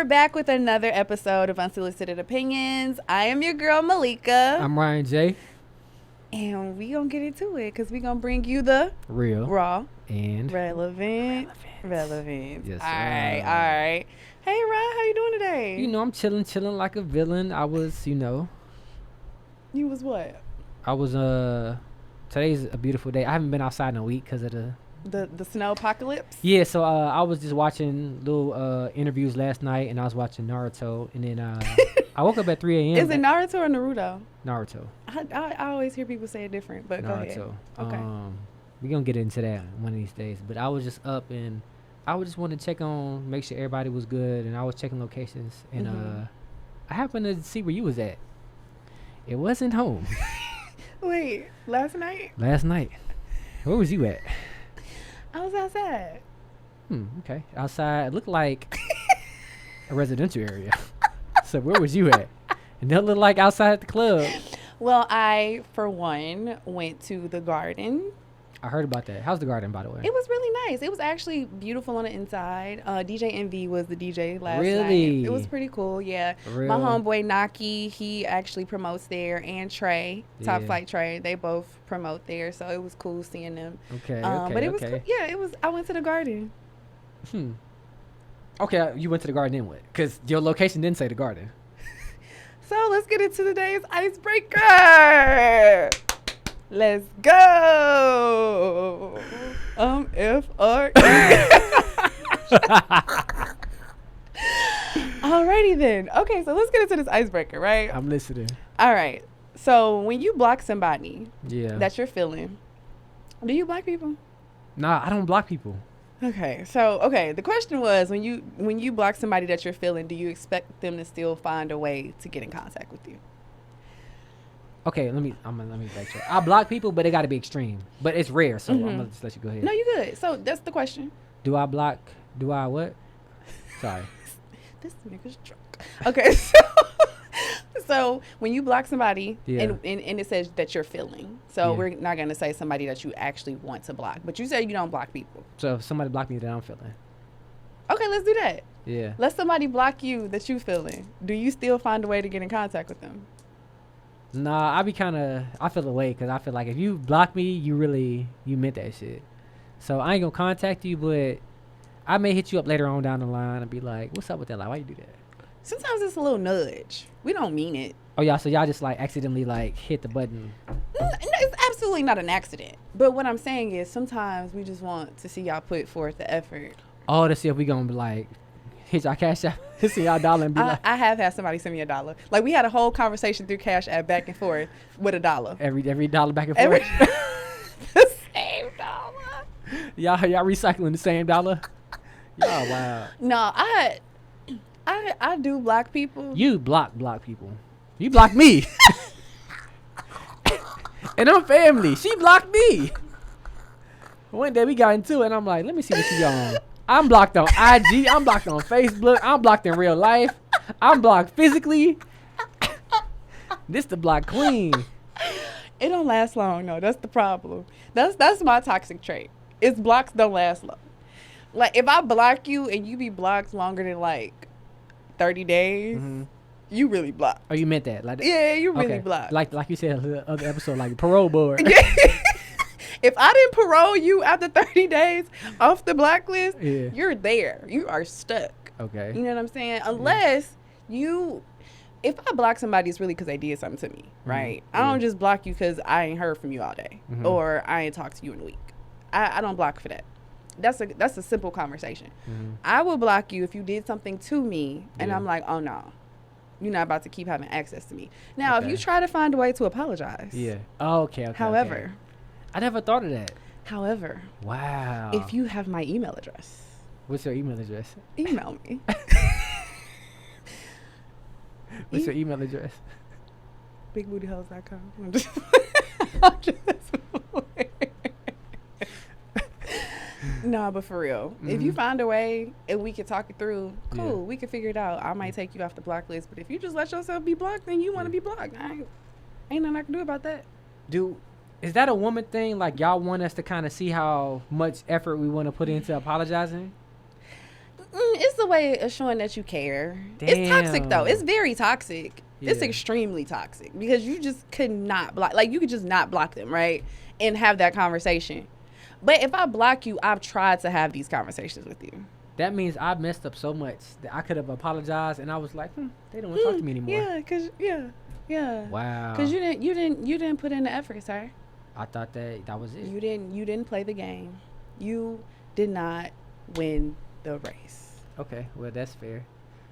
are back with another episode of Unsolicited Opinions. I am your girl, Malika. I'm Ryan J. And we gonna get into it because we gonna bring you the Real. raw And relevant. Yes, All right. Hey, Ryan, how you doing today? You know, I'm chilling like a villain. I was, You was what? Today's a beautiful day. I haven't been outside in a week because of The snow apocalypse? Yeah, so I was just watching little interviews last night, and I was watching Naruto, and then I woke up at 3 a.m. Is it Naruto or Naruto? Naruto. I always hear people say it different, but go ahead. Naruto. Okay. We're going to get into that one of these days. But I was just up, and I was just wanting to check on, make sure everybody was good, and I was checking locations, and I happened to see where you was at. It wasn't home. Wait, last night? Last night. Where was you at? I was outside. Okay. Outside, it looked like a residential area. So where was you at? It doesn't look like outside the club. Well, I, for one, went to the garden. I heard about that. How's the garden, by the way? It was really nice. It was actually beautiful on the inside. DJ Envy was the DJ last night. Really? It was pretty cool, yeah. For My real? homeboy Naki, he actually promotes there, and Trey, Top Yeah. Flight Trey, they both promote there, so it was cool seeing them. Okay, But it was, okay. yeah, it was. I went to the garden. Okay, you went to the garden then what? Because your location didn't say the garden. So let's get into today's icebreaker. Let's go. FR. Alrighty then. Okay, so let's get into this icebreaker, right? I'm listening. All right. So when you block somebody Yeah. that you're feeling, do you block people? Nah, I don't block people. Okay. So the question was when you block somebody that you're feeling, do you expect them to still find a way to get in contact with you? Okay, let me backtrack. I block people, but it got to be extreme. But it's rare, so I'm gonna just let you go ahead. No, you good. So that's the question. Do I block? Do I what? Sorry. This nigga's drunk. Okay, so when you block somebody Yeah. and it says that you're feeling, so Yeah. we're not gonna say somebody that you actually want to block, but you say you don't block people. So if somebody blocked me that I'm feeling. Okay, let's do that. Yeah. Let somebody block you that you feeling. Do you still find a way to get in contact with them? Nah, I feel away because I feel like if you block me, you meant that shit. So I ain't gonna contact you, but I may hit you up later on down the line and be like, what's up with that? Like, why you do that? Sometimes it's a little nudge. We don't mean it. Oh, yeah, so y'all just like accidentally like hit the button. No, it's absolutely not an accident. But what I'm saying is sometimes we just want to see y'all put forth the effort. Oh, to see if we gonna be like, hit y'all cash out, hit y'all dollar and be like, I have had somebody send me $1. Like we had a whole conversation through Cash App back and forth with $1. every dollar back and forth. The same dollar. y'all recycling the same dollar. Y'all wow. No, I do block people. You block people. You block me. And I'm family. She blocked me. One day we got into it and I'm like, let me see what she on. I'm blocked on IG. I'm blocked on Facebook. I'm blocked in real life. I'm blocked physically. This the block queen. It don't last long. No, that's the problem. That's my toxic trait. It's blocks don't last long. Like if I block you and you be blocked longer than like 30 days, you really blocked. Oh, you meant that? Like, Yeah, you really okay. blocked. Like you said in the other episode, like parole board. If I didn't parole you after 30 days off the blacklist, Yeah. you're there. You are stuck. Okay. You know what I'm saying? Unless if I block somebody, it's really because they did something to me, right? I don't just block you because I ain't heard from you all day or I ain't talked to you in a week. I don't block for that. That's a simple conversation. I will block you if you did something to me and I'm like, oh no, you're not about to keep having access to me. Now, if you try to find a way to apologize. Yeah. Oh, okay. However, I never thought of that. Wow. Wow. If you have my email address, What's your email address? email me. What's your email address? BigBootyHoes.com. I'm just Nah, but for real, if you find a way and we can talk it through, cool. Yeah. We can figure it out. I might take you off the block list, but if you just let yourself be blocked, then you want to be blocked. Ain't nothing I can do about that. Is that a woman thing? Like y'all want us to kind of see how much effort we want to put into apologizing? It's a way of showing that you care. Damn. It's toxic though. It's very toxic. Yeah. It's extremely toxic because you just could not block. Like you could just not block them, right? And have that conversation. But if I block you, I've tried to have these conversations with you. That means I messed up so much that I could have apologized, and I was like, they don't want to talk to me anymore. Yeah. Wow. Because you didn't put in the effort, sir. I thought that was it. You didn't play the game. You did not win the race. Okay, well that's fair.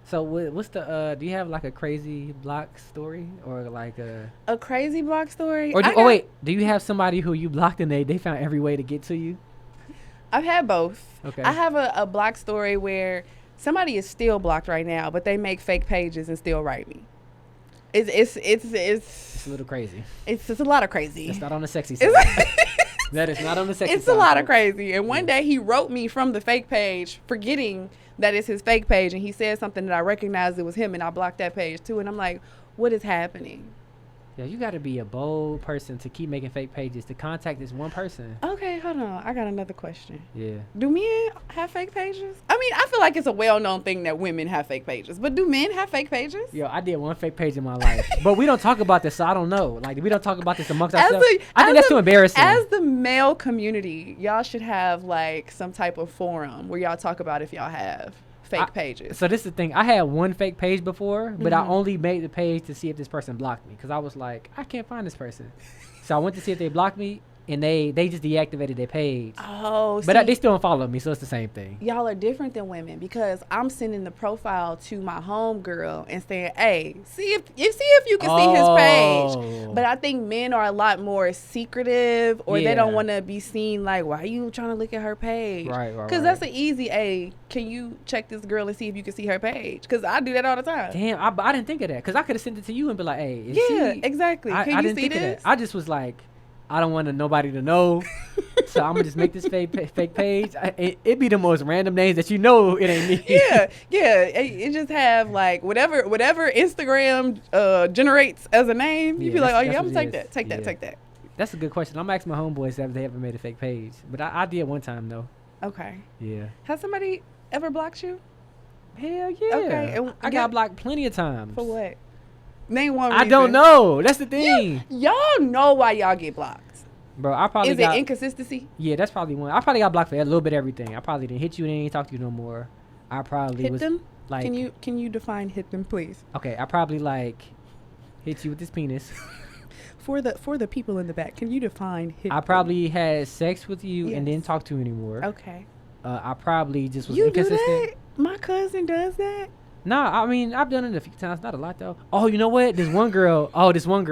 So what's the do you have like a crazy block story or like a crazy block story? Or wait, do you have somebody who you blocked and they found every way to get to you? I've had both. Okay. I have a block story where somebody is still blocked right now, but they make fake pages and still write me. It's a little crazy. It's a lot of crazy. It's not on the sexy side. That is not on the sexy side. It's a lot of crazy. And one day he wrote me from the fake page, forgetting that it's his fake page, and he said something that I recognized it was him, and I blocked that page too. And I'm like, what is happening? Yeah, you got to be a bold person to keep making fake pages to contact this one person. Okay, hold on. I got another question. Yeah. Do men have fake pages? I mean, I feel like it's a well-known thing that women have fake pages, but do men have fake pages? Yo, I did one fake page in my life, but we don't talk about this, so I don't know. Like, we don't talk about this amongst ourselves. I think that's too embarrassing. As the male community, y'all should have like some type of forum where y'all talk about if y'all have fake pages. So this is the thing. I had one fake page before, but I only made the page to see if this person blocked me because I was like, I can't find this person. So I went to see if they blocked me, and they just deactivated their page. Oh, but they still don't follow me, so it's the same thing. Y'all are different than women because I'm sending the profile to my home girl and saying, "Hey, see if you can see his page." But I think men are a lot more secretive, or they don't want to be seen. Like, why are you trying to look at her page? Right. Because that's an easy. Hey, can you check this girl and see if you can see her page? Because I do that all the time. Damn, I didn't think of that because I could have sent it to you and be like, "Hey, exactly. Can you see this?" I just was like, I don't want nobody to know, so I'm gonna just make this fake page. It be the most random names that you know it ain't me. Yeah. It just have like whatever Instagram generates as a name. You be like, oh yeah, I'm gonna take that. That's a good question. I'm asking my homeboys if they ever made a fake page, but I did one time though. Okay. Yeah. Has somebody ever blocked you? Hell yeah. Okay. And I got blocked plenty of times. For what? Name one reason. I don't know. That's the thing. Y'all know why y'all get blocked. Bro, I probably Is it inconsistency? Yeah, that's probably one. I probably got blocked for a little bit of everything. I probably didn't hit you and ain't talk to you no more. I probably hit them? Like, can you define hit them, please? Okay, I probably like hit you with this penis. For the people in the back, can you define hit I probably had sex with you and didn't talk to you anymore. Okay. I probably just was inconsistent. Do that? My cousin does that. Nah, I mean, I've done it a few times. Not a lot, though. Oh, you know what? This one girl, I was like,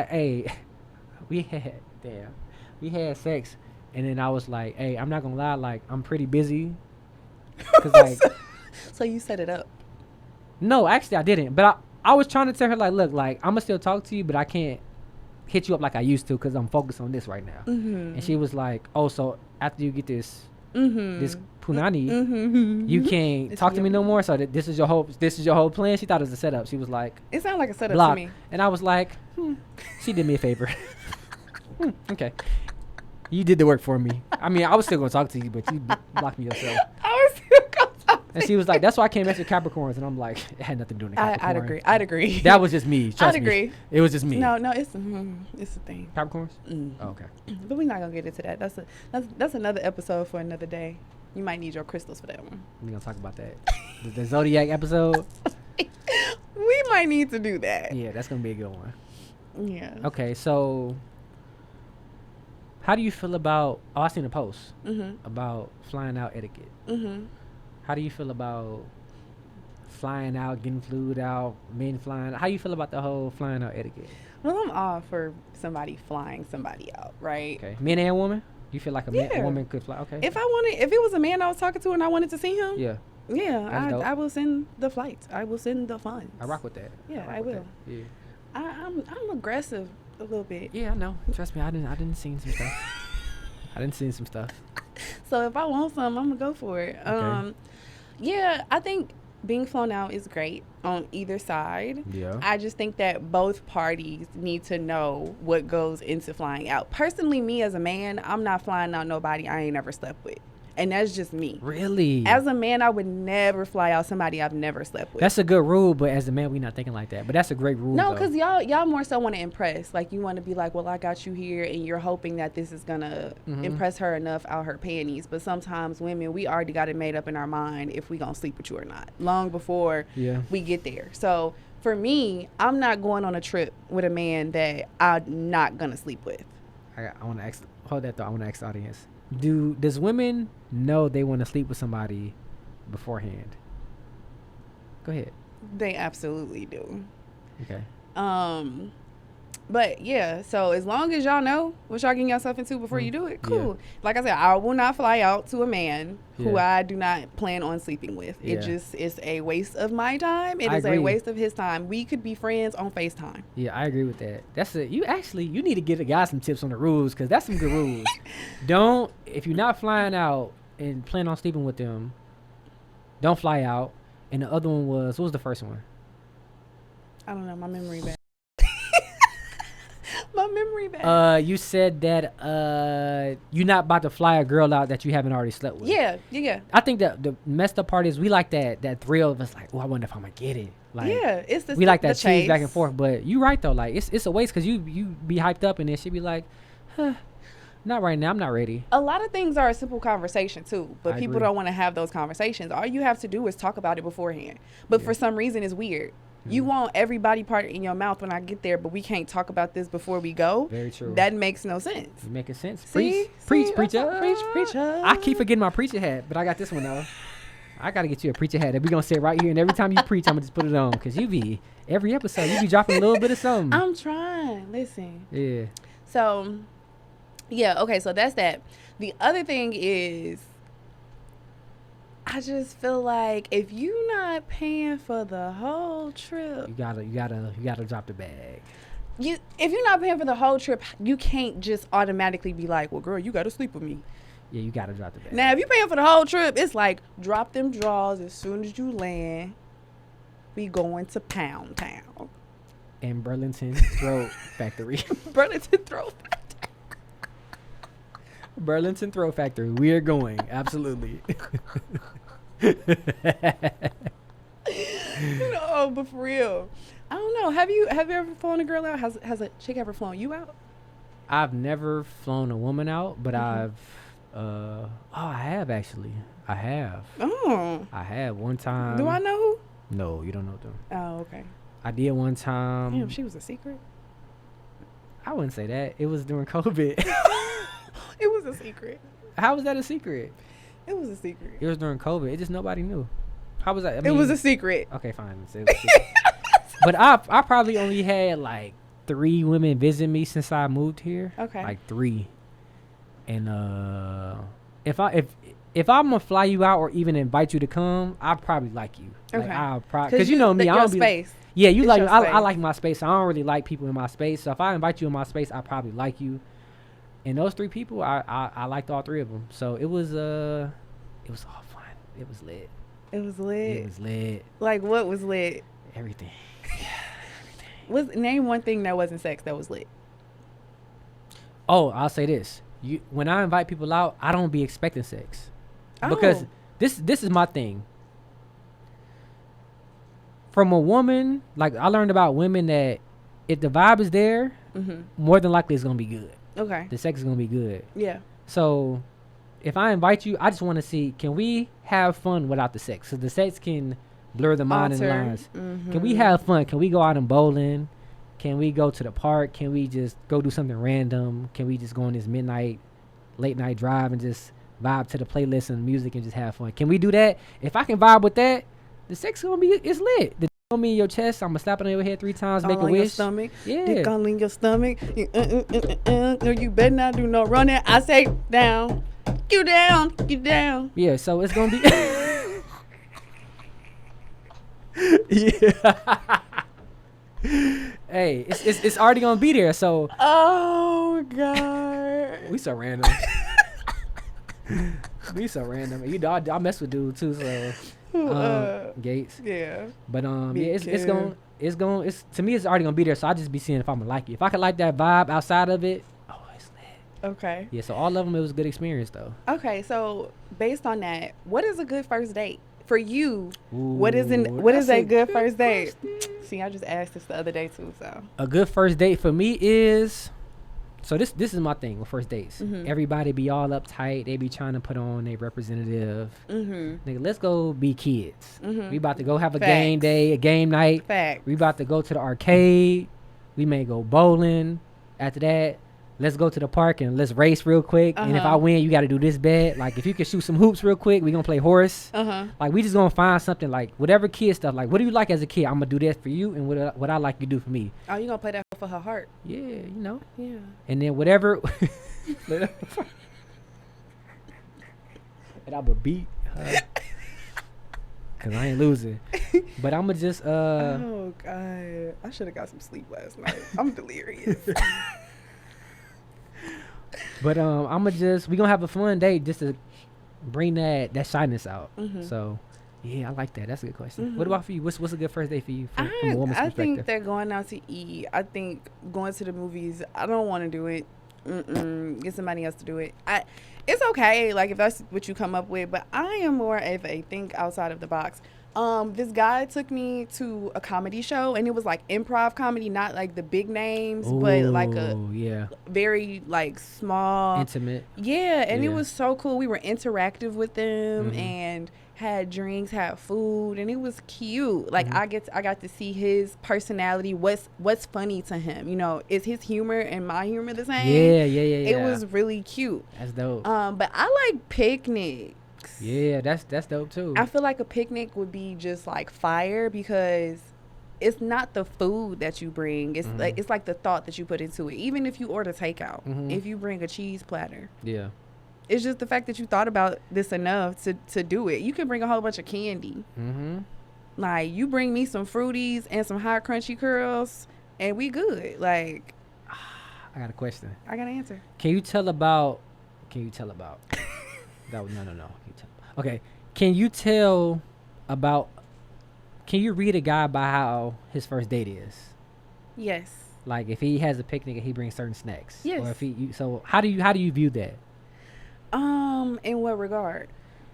hey, we had sex. And then I was like, hey, I'm not going to lie. Like, I'm pretty busy. 'Cause, like, so you set it up? No, actually, I didn't. But I was trying to tell her, like, look, like, I'm going to still talk to you, but I can't hit you up like I used to because I'm focused on this right now. Mm-hmm. And she was like, oh, so after you get this punani, you can't talk to me no more. So this is your whole plan. She thought it was a setup. She was like, it sounded like a setup to me. And I was like, she did me a favor. Okay, you did the work for me. I mean, I was still gonna talk to you, but you blocked me yourself. I was still gonna talk. And she was like, that's why I can't mess with Capricorns. And I'm like, it had nothing to do with Capricorn. I'd agree. That was just me. Trust I'd agree. Me. It was just me. No, it's a thing. Capricorns. Oh, okay. But we're not gonna get into that. That's another episode for another day. You might need your crystals for that one. We're going to talk about that. The Zodiac episode. We might need to do that. Yeah, that's going to be a good one. Yeah. Okay, so how do you feel about... Oh, I seen a post about flying out etiquette. Mm-hmm. How do you feel about flying out, getting flued out, men flying? How do you feel about the whole flying out etiquette? Well, I'm all for somebody flying somebody out, right? Okay. Men and women? You feel like a woman could fly? Okay. If it was a man I was talking to and I wanted to see him, yeah, I will send the flights. I will send the funds. I rock with that. Yeah, I will. Yeah. I'm aggressive a little bit. Yeah, I know. Trust me, I didn't see some stuff. So if I want some, I'm gonna go for it. Okay. Yeah, I think being flown out is great on either side. Yeah. I just think that both parties need to know what goes into flying out. Personally, me as a man, I'm not flying out nobody I ain't never slept with. And that's just me. Really? As a man, I would never fly out somebody I've never slept with. That's a good rule, but as a man, we not thinking like that. But that's a great rule. No, because y'all more so want to impress. Like, you want to be like, well, I got you here, and you're hoping that this is gonna impress her enough out her panties. But sometimes women, we already got it made up in our mind if we gonna sleep with you or not, long before we get there. So for me, I'm not going on a trip with a man that I'm not gonna sleep with. I want to ask. Hold that thought. I want to ask the audience. Does women know they want to sleep with somebody beforehand? Go ahead. They absolutely do. Okay. But yeah, so as long as y'all know what y'all getting yourself into before you do it, cool. Like I said, I will not fly out to a man who I do not plan on sleeping with. It just is a waste of my time. It is a waste of his time. We could be friends on FaceTime. Yeah, I agree with that. That's it. You need to give a guy some tips on the rules, because that's some good rules. Don't, if you're not flying out and plan on sleeping with them, don't fly out. And the other one was, what was the first one? I don't know, my memory bad. My memory bad. You said that you're not about to fly a girl out that you haven't already slept with. Yeah. I think that the messed up part is we like that thrill of us, like, oh, I wonder if I'm gonna get it. Like, it's the we like that chase cheese back and forth. But you right though, like it's a waste, because you be hyped up and then she be like, huh, not right now, I'm not ready. A lot of things are a simple conversation too, but people don't want to have those conversations. All you have to do is talk about it beforehand. But for some reason, it's weird. You want every body part in your mouth when I get there, but we can't talk about this before we go. Very true. That makes no sense. You making sense. See? Preach. Preach. I keep forgetting my preacher hat, but I got this one though. I gotta get you a preacher hat. We gonna sit right here, and every time you preach, I'm gonna just put it on, because every episode you be dropping a little bit of something. I'm trying. Listen. Yeah. So, yeah. Okay. So that's that. The other thing is, I just feel like if you not paying for the whole trip, you gotta drop the bag. If you're not paying for the whole trip, you can't just automatically be like, well, girl, you gotta sleep with me. Yeah, you gotta drop the bag. Now, if you're paying for the whole trip, it's like, drop them drawers as soon as you land. We going to Pound Town. And Burlington Throat Factory. Burlington Throat Factory. Burlington Throat Factory. We are going. Absolutely. No, but for real, I don't know. Have you ever flown a girl out? Has a chick ever flown you out? I've never flown a woman out, but I have actually. I have. Oh. I have one time. Do I know who? No, you don't know them. Oh, okay. I did one time. Damn, she was a secret. I wouldn't say that. It was during COVID. It was a secret. How was that a secret? It was a secret. It was during COVID. It just nobody knew. How was that? I mean, it was a secret. Okay, fine. It was a secret. But I probably only had like 3 women visit me since I moved here. Okay. Like 3. And if I'm gonna fly you out or even invite you to come, I probably like you. Okay. Like, because you know me, I don't be space. Yeah, you it's like I space. like my space. I don't really like people in my space. So if I invite you in my space, I probably like you. And those 3 people, I liked all 3 of them. So it was all fun. It was lit. It was lit. It was lit. Like, what was lit? Everything. Name one thing that wasn't sex that was lit. Oh, I'll say this. When I invite people out, I don't be expecting sex. Because this is my thing. From a woman, like I learned about women that if the vibe is there, more than likely it's gonna be good. Okay. The sex is gonna be good. Yeah. So if I invite you, I just want to see, can we have fun without the sex? So the sex can blur the mind and the lines. Can we have fun? Can we go out and bowling? Can we go to the park? Can we just go do something random? Can we just go on this late night drive and just vibe to the playlist and music and just have fun? Can we do that? If I can vibe with that, the sex it's lit. The on me in your chest, I'm gonna slap it on your head 3 times, make a wish. Your stomach. Yeah. Dick all in your stomach. No, you better not do no running. I say down. You down. You down. Yeah, so it's gonna be yeah. Hey, it's already gonna be there. So. Oh God. We so random. We so random. You know, I mess with dudes too. So Gates. Yeah. But yeah, it's to me it's already gonna be there. So I just be seeing if I'm gonna like it. If I can like that vibe outside of it, oh, it's lit. Okay. Yeah, so all of them, it was a good experience though. Okay, so based on that, what is a good first date for you? Ooh, What is a good first date? See, I just asked this the other day too. So a good first date for me is, so this is my thing with first dates. Mhm. Everybody be all uptight. They be trying to put on their representative. Mm-hmm. Nigga, let's go be kids. Mhm. We about to go have a Facts. game day, a game night. Fact. We about to go to the arcade. We may go bowling. After that, let's go to the park and let's race real quick. And if I win, you got to do this bet. Like, if you can shoot some hoops real quick, we going to play horse. Like, we just going to find something, like, whatever kid stuff. Like, what do you like as a kid? I'm going to do that for you. And what I like, you do for me. Oh, you going to play that for her heart? Yeah, you know. Yeah. And then whatever. And I would beat her. Because I ain't losing. But I'm going to just. Oh, God. I should have got some sleep last night. I'm delirious. But I'ma we gonna have a fun day just to bring that shyness out. So yeah, I like that. That's a good question. What about for you? What's a good first day for you from a woman's I perspective? think they're going out to eat. I think going to the movies. I don't want to do it. Get somebody else to do it. It's okay, like if that's what you come up with. But I am more of a think outside of the box. This guy took me to a comedy show, and it was like improv comedy, not like the big names, but like a very like small, intimate. Yeah, and it was so cool. We were interactive with them and had drinks, had food, and it was cute. Like I got to see his personality. What's funny to him? You know, is his humor and my humor the same? Yeah. It was really cute. That's dope. But I like picnics. Yeah, that's dope too. I feel like a picnic would be just like fire because it's not the food that you bring. It's like the thought that you put into it. Even if you order takeout, if you bring a cheese platter, it's just the fact that you thought about this enough to do it. You can bring a whole bunch of candy. Like you bring me some fruities and some hot crunchy curls, and we good. Like, I got a question. I got an answer. Can you tell about? No. Okay. Can you tell about? Can you read a guy by how his first date is? Yes. Like if he has a picnic and he brings certain snacks. Yes. Or if so how do you view that? In what regard?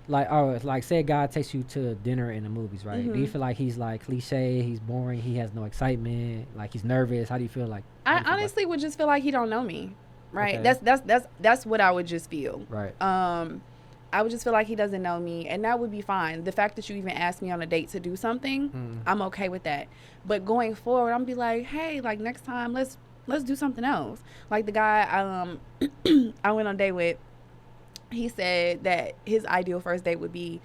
Like say a guy takes you to dinner in the movies, right? Do you feel like he's like cliche, he's boring, he has no excitement, like he's nervous? How do you feel like? I honestly would just feel like he don't know me. Right. Okay. That's what I would just feel. Right. I would just feel like he doesn't know me, and that would be fine. The fact that you even asked me on a date to do something, I'm okay with that. But going forward, I'm be like, hey, like next time, let's do something else. Like the guy I went on a date with, he said that his ideal first date would be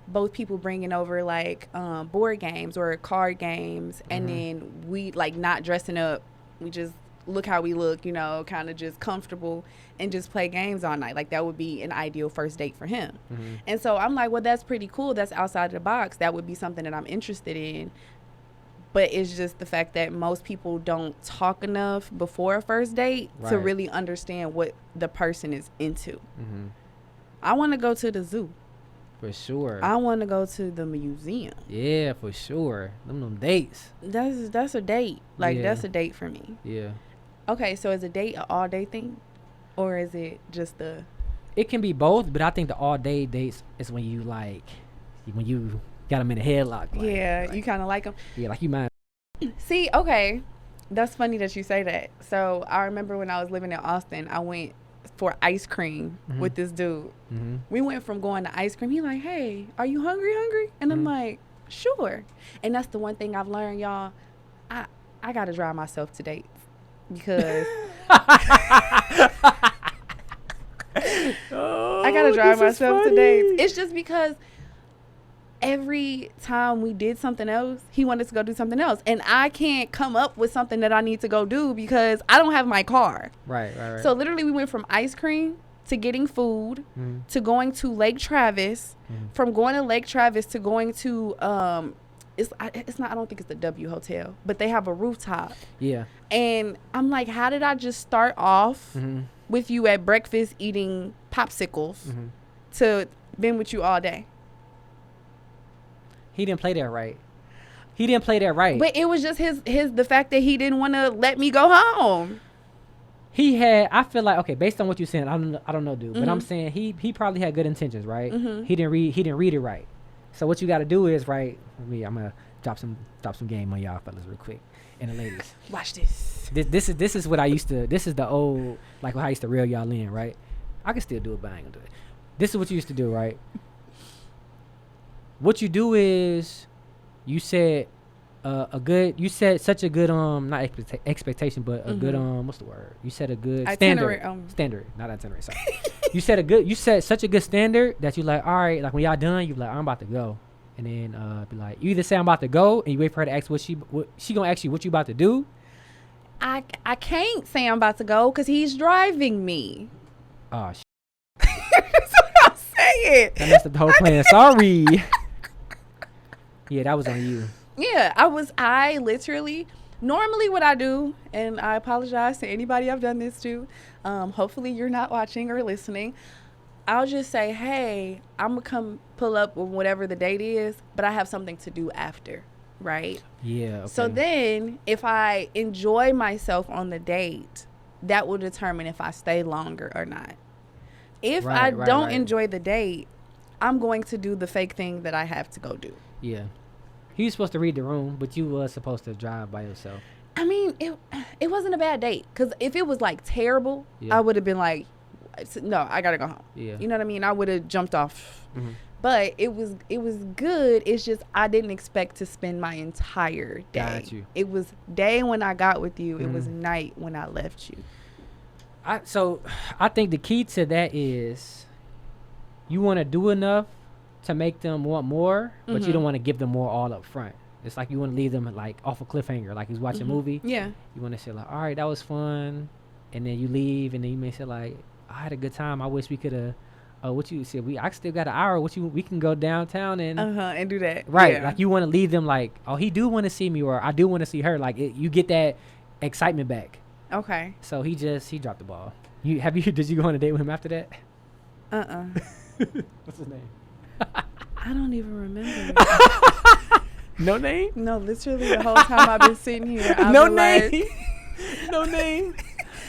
both people bringing over like board games or card games, and then we like not dressing up. We just look how we look, you know, kind of just comfortable and just play games all night. Like that would be an ideal first date for him. And so I'm like, well, that's pretty cool. That's outside of the box. That would be something that I'm interested in. But it's just the fact that most people don't talk enough before a first date to really understand what the person is into. I want to go to the zoo. For sure. I want to go to the museum. Yeah, for sure. Them dates. That's a date. Like that's a date for me. Yeah. Okay, so is a date an all day thing, or is it just the? It can be both, but I think the all day dates is when you got them in a headlock. Like, you kind of like them. Yeah, like you mind. See, okay, that's funny that you say that. So I remember when I was living in Austin, I went for ice cream with this dude. We went from going to ice cream. He like, hey, are you hungry? And I'm like, sure. And that's the one thing I've learned, y'all. I gotta drive myself to dates. Because I gotta drive myself to dates. It's just because every time we did something else, he wanted to go do something else, and I can't come up with something that I need to go do because I don't have my car. Right. So literally, we went from ice cream to getting food to going to Lake Travis. From going to Lake Travis to going to it's not, I don't think it's the W Hotel, but they have a rooftop. Yeah. And I'm like, how did I just start off with you at breakfast eating popsicles to been with you all day? He didn't play that right. But it was just the fact that he didn't want to let me go home. he had. I feel like okay, based on what you're saying, I don't know, dude. But I'm saying he probably had good intentions, right? He didn't read it right. So what you got to do is right. I'm gonna drop some game on y'all fellas real quick and the ladies. Watch this. This is what I used to. This is the old like what I used to reel y'all in, right? I can still do it, but I ain't gonna do it. This is what you used to do, right? What you do is you said you said such a good not expectation but a good what's the word, you said a good standard, not itinerary, sorry. you said such a good standard that you like, all right, like when y'all done you like, I'm about to go, and then be like, you either say I'm about to go and you wait for her to ask what she gonna ask you what you about to do. I can't say I'm about to go because he's driving me. Oh That's what I'm saying. I messed up the whole plan. Sorry. Yeah, that was on you. Yeah, I literally, normally what I do, and I apologize to anybody I've done this to, hopefully you're not watching or listening, I'll just say, hey, I'm going to come pull up with whatever the date is, but I have something to do after, right? Yeah, okay. So then, if I enjoy myself on the date, that will determine if I stay longer or not. If I don't enjoy the date, I'm going to do the fake thing that I have to go do. Yeah. He was supposed to read the room, but you was supposed to drive by yourself. I mean, it wasn't a bad date. Because if it was, like, terrible, I would have been like, no, I got to go home. Yeah. You know what I mean? I would have jumped off. Mm-hmm. But it was good. It's just I didn't expect to spend my entire day. Got you. It was day when I got with you. It was night when I left you. So I think the key to that is you want to do enough to make them want more, but you don't want to give them more all up front. It's like you want to leave them like off a cliffhanger, like he's watching a movie. Yeah. You want to say like, all right, that was fun, and then you leave, and then you may say like, I had a good time. I wish we could have. What you said? I still got an hour. We can go downtown and do that. Right. Yeah. Like you want to leave them like, oh, he do want to see me, or I do want to see her. Like you get that excitement back. Okay. So he dropped the ball. Did you go on a date with him after that? What's his name? I don't even remember. No name? No, literally the whole time I've been sitting here. No name. No name.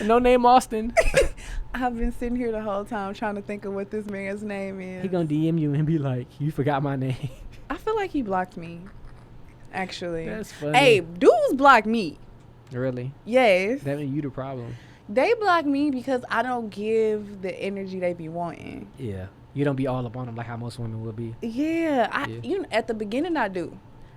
No name Austin. I've been sitting here the whole time trying to think of what this man's name is. He gonna DM you and be like, you forgot my name. I feel like he blocked me. Actually. That's funny. Hey, dudes block me. Really? Yes. That mean you the problem. They block me because I don't give the energy they be wanting. Yeah. You don't be all up on them like how most women will be. Yeah. At the beginning I do.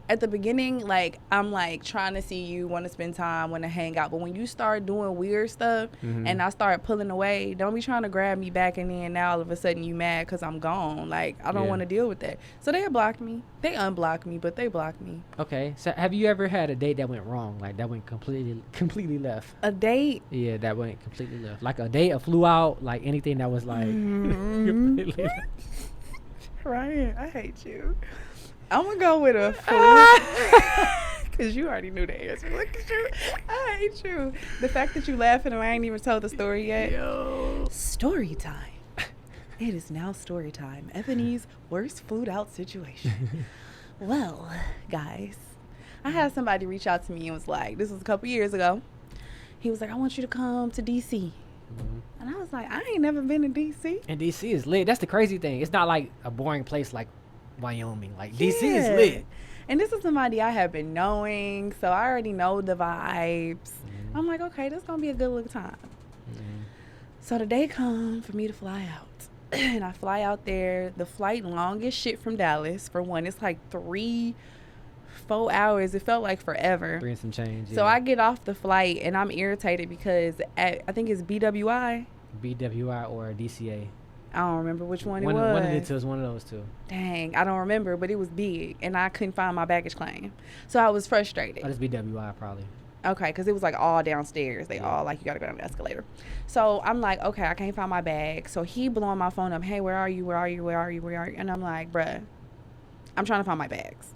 At the beginning, like, I'm, like, trying to see you, want to spend time, want to hang out. But when you start doing weird stuff and I start pulling away, don't be trying to grab me back and then now all of a sudden you mad because I'm gone. Like, I don't want to deal with that. So they block me. They unblock me, but they block me. Okay. So have you ever had a date that went wrong? Like, that went completely left? A date? Yeah, that went completely left. Like, a date, flew out, like, anything that was, like, completely left. Ryan, I hate you. I'm going to go with a 4. Because you already knew the answer. Look at you. I hate you. The fact that you laughing and I ain't even told the story yet. Yo. Story time. It is now story time. Ebony's worst flued out situation. Well, guys, I had somebody reach out to me and was like, this was a couple years ago. He was like, I want you to come to D.C. And I was like, I ain't never been to D.C. And D.C. is lit. That's the crazy thing. It's not like a boring place like Wyoming. Like, DC is lit. And this is somebody I have been knowing, so I already know the vibes. I'm like, okay, this is going to be a good little time. So the day come for me to fly out. And I fly out there. The flight long as shit from Dallas. For one, it's like 3-4 hours. It felt like forever. 3 and some change. So I get off the flight, and I'm irritated because I think it's BWI or DCA. I don't remember which one it was. One of the two is one of those two. Dang, I don't remember, but it was big, and I couldn't find my baggage claim. So I was frustrated. Oh, it's BWI probably. Okay, because it was like all downstairs. They all like, you got to go down the escalator. So I'm like, okay, I can't find my bag. So he blowing my phone up. Hey, where are you? Where are you? Where are you? Where are you? And I'm like, bruh, I'm trying to find my bags.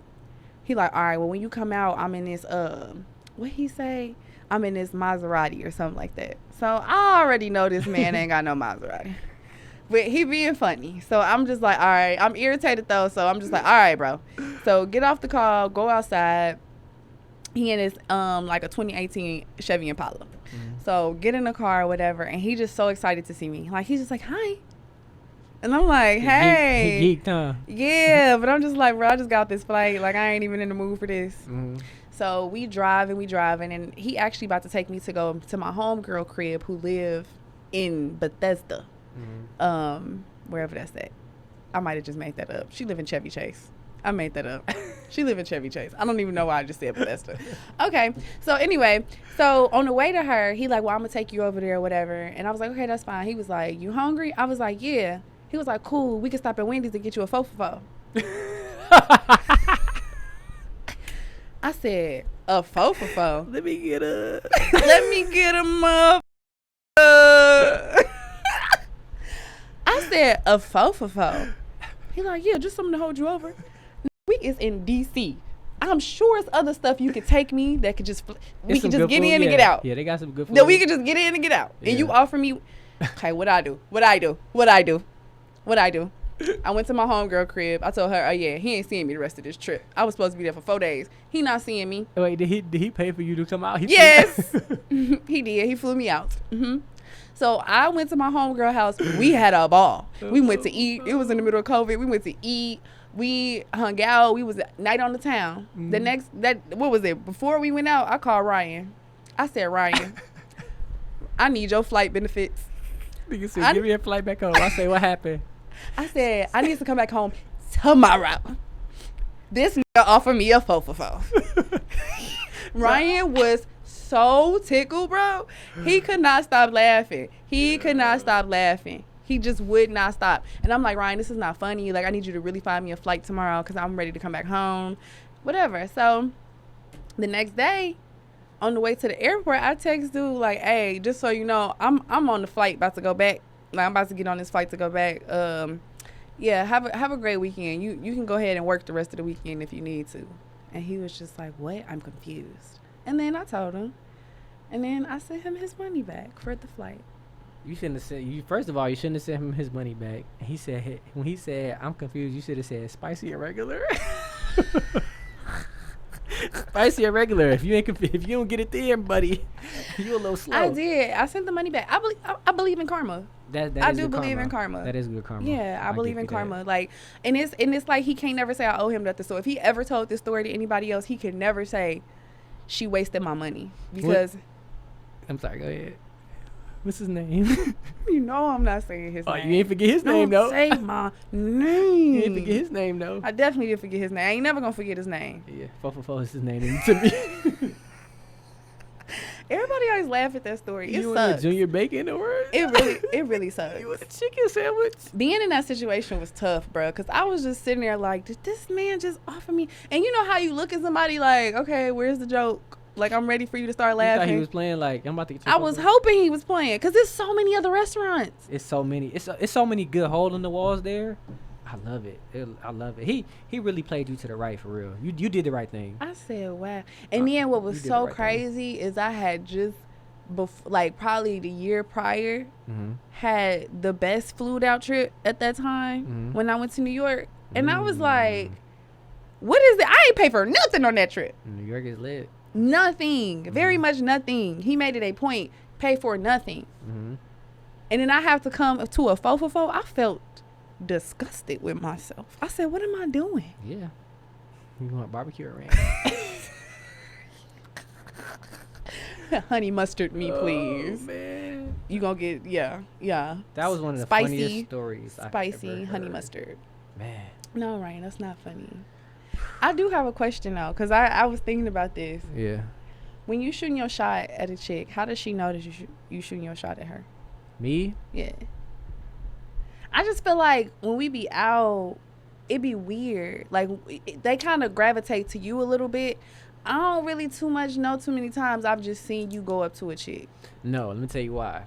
He like, all right, well, when you come out, I'm in this, what he say? I'm in this Maserati or something like that. So I already know this man ain't got no Maserati. But he being funny. So I'm just like, all right. I'm irritated, though. So I'm just like, all right, bro. So get off the call. Go outside. He in his like a 2018 Chevy Impala. So get in the car or whatever, and he just so excited to see me. Like he's just like, hi. And I'm like, hey. He geeked, huh? Yeah, but I'm just like, bro, I just got this flight. Like, I ain't even in the mood for this. So we driving, and he actually about to take me to go to my homegirl crib who live in Bethesda. Wherever that's at. I might have just made that up. She live in Chevy Chase. I made that up. She live in Chevy Chase. I don't even know why I just said Bethesda. Okay. So anyway, so on the way to her, he like, well, I'm going to take you over there or whatever. And I was like, okay, that's fine. He was like, you hungry? I was like, yeah. He was like, cool. We can stop at Wendy's and get you a fofo. I said, a fofo? Let me get a... Let me get a mother. I said, a fofo? He like, yeah, just something to hold you over. We is in D.C. I'm sure it's other stuff you could take me that could just, we could just get in and get out. Yeah, they got some good food. That we could just get in and get out. And you offer me, okay, what I do? I went to my homegirl crib. I told her, oh yeah, he ain't seeing me the rest of this trip. I was supposed to be there for 4 days. He not seeing me. Wait, did he pay for you to come out? Yes. He did. He flew me out. So I went to my homegirl house. We had a ball. We went to eat. It was in the middle of COVID. We went to eat. We hung out. We was night on the town. The next, what was it? Before we went out, I called Ryan. I said, Ryan, I need your flight benefits. Nigga said, give me a flight back home. I say, what happened? I said, I need to come back home tomorrow. This nigga offered me a fofo. Ryan was so tickled, bro. He could not stop laughing. He just would not stop. And I'm like, Ryan, this is not funny. Like, I need you to really find me a flight tomorrow because I'm ready to come back home. Whatever. So the next day, on the way to the airport, I text dude like, hey, just so you know, I'm on the flight about to go back. Like, I'm about to get on this flight to go back. Yeah, have a great weekend. You can go ahead and work the rest of the weekend if you need to. And he was just like, what? I'm confused. And then I told him. And then I sent him his money back for the flight. You shouldn't have said, first of all, you shouldn't have sent him his money back. And he said, when he said, I'm confused, you should have said spicy or regular. Spicy or regular. If you don't get it then, buddy, you a little slow. I did. I sent the money back. I believe in karma. I do believe in karma. That is good karma. Yeah, I believe in karma. Like, and it's like he can't never say I owe him nothing. So if he ever told this story to anybody else, he can never say she wasted my money because. I'm sorry. Go ahead. What's his name? You know I'm not saying his name. Oh, you ain't forget his name though. Don't say my name. You ain't forget his name though. I definitely didn't forget his name. I ain't never gonna forget his name. Yeah, 444 is his name to me. Everybody always laugh at that story. It you sucks. Junior Bacon or it really sucks. You want a chicken sandwich? Being in that situation was tough, bro. Because I was just sitting there like, did this man just offer me? And you know how you look at somebody like, okay, where's the joke? Like, I'm ready for you to start laughing. You thought he was playing like, I'm about to get you. I was hoping he was playing because there's so many other restaurants. It's so many. It's so many good hole in the walls there. I love it. I love it. He really played you to the right for real. You did the right thing. I said, wow. And then what was so crazy is I had just, like probably the year prior, had the best flued out trip at that time when I went to New York. And I was like, what is it? I ain't pay for nothing on that trip. New York is lit. Nothing. Very much nothing. He made it a point. Pay for nothing. And then I have to come to a fofo. I felt disgusted with myself. I said, what am I doing? Yeah. You want barbecue or ranch? Honey mustard me, please. Oh, man. You gonna get, yeah. That was one of the funniest stories. Spicy honey mustard. Man. No, Ryan, that's not funny. I do have a question though, because I was thinking about this. Yeah. When you shooting your shot at a chick, how does she know that you shooting your shot at her? Me? Yeah. I just feel like when we be out, it be weird. Like, they kind of gravitate to you a little bit. I don't really too many times I've just seen you go up to a chick. No, let me tell you why.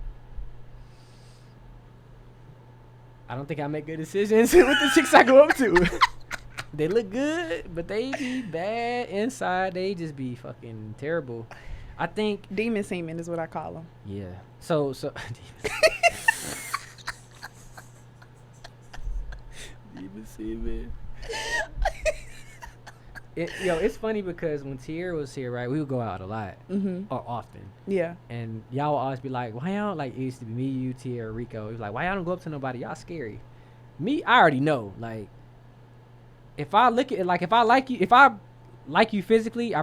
I don't think I make good decisions with the chicks I go up to. They look good, but they be bad inside. They just be fucking terrible. I think demon semen is what I call them. Yeah. So demon semen. It's funny because when Tierra was here, right, we would go out a lot or often. Yeah. And y'all would always be like, why y'all, like, it used to be me, you, Tierra, Rico. It was like, why y'all don't go up to nobody? Y'all scary. Me, I already know. Like, if I look at it, like, if I like you physically, you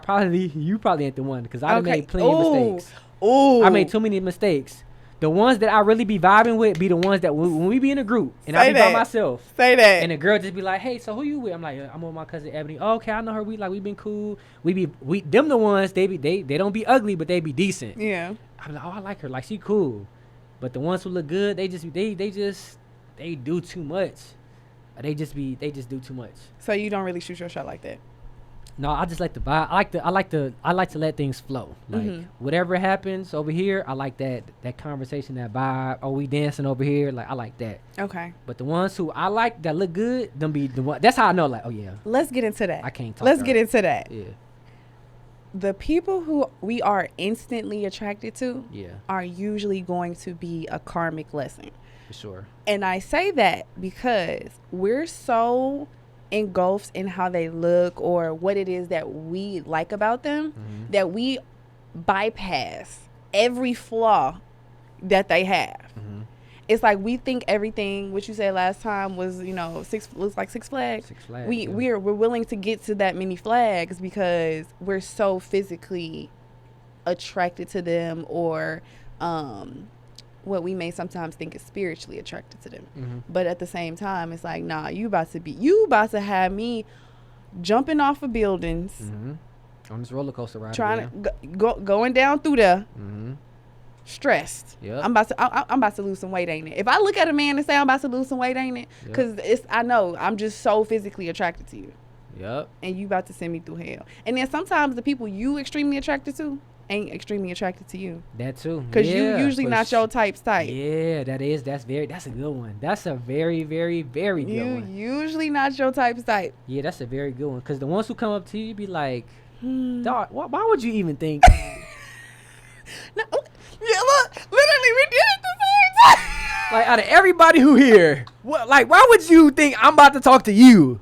probably ain't the one because I done made plenty of mistakes. Ooh. I made too many mistakes. The ones that I really be vibing with be the ones that when we be in a group and I be by myself. Say that. And the girl just be like, hey, so who you with? I'm like, I'm with my cousin Ebony. Oh, okay, I know her. We been cool. Them the ones, they don't be ugly, but they be decent. Yeah. I'm like, oh, I like her. Like, she cool. But the ones who look good, they do too much. They just do too much. So you don't really shoot your shot like that? No, I just like the vibe. I like to let things flow. Like whatever happens over here, I like that conversation, that vibe. Oh, we dancing over here. Like, I like that. Okay. But the ones who I like that look good, them be the one. That's how I know. Like, oh yeah. Let's get into that. I can't talk. Let's get into that. Yeah. The people who we are instantly attracted to are usually going to be a karmic lesson. For sure. And I say that because we're so engulfed in how they look or what it is that we like about them that we bypass every flaw that they have. It's like we think everything, what you said last time was, looks like Six Flags. Six Flags. We're willing to get to that many flags because we're so physically attracted to them, or what we may sometimes think is spiritually attracted to them. But at the same time, it's like, nah, you about to have me jumping off of buildings on this roller coaster ride, trying to going down through there, stressed. I'm about to lose some weight, ain't it? If I look at a man and say I'm about to lose some weight, ain't it? Because I know I'm just so physically attracted to you. And you about to send me through hell. And then sometimes the people you extremely attracted to ain't extremely attracted to you. That too. Because you usually not your type's type. Yeah, that's a good one. That's a very, very, very good one. You usually not your type's type. Yeah, that's a very good one. Because the ones who come up to you be like, dog, why would you even think? No, yeah, look, literally we did it the same time. Like, out of everybody who here, why would you think I'm about to talk to you?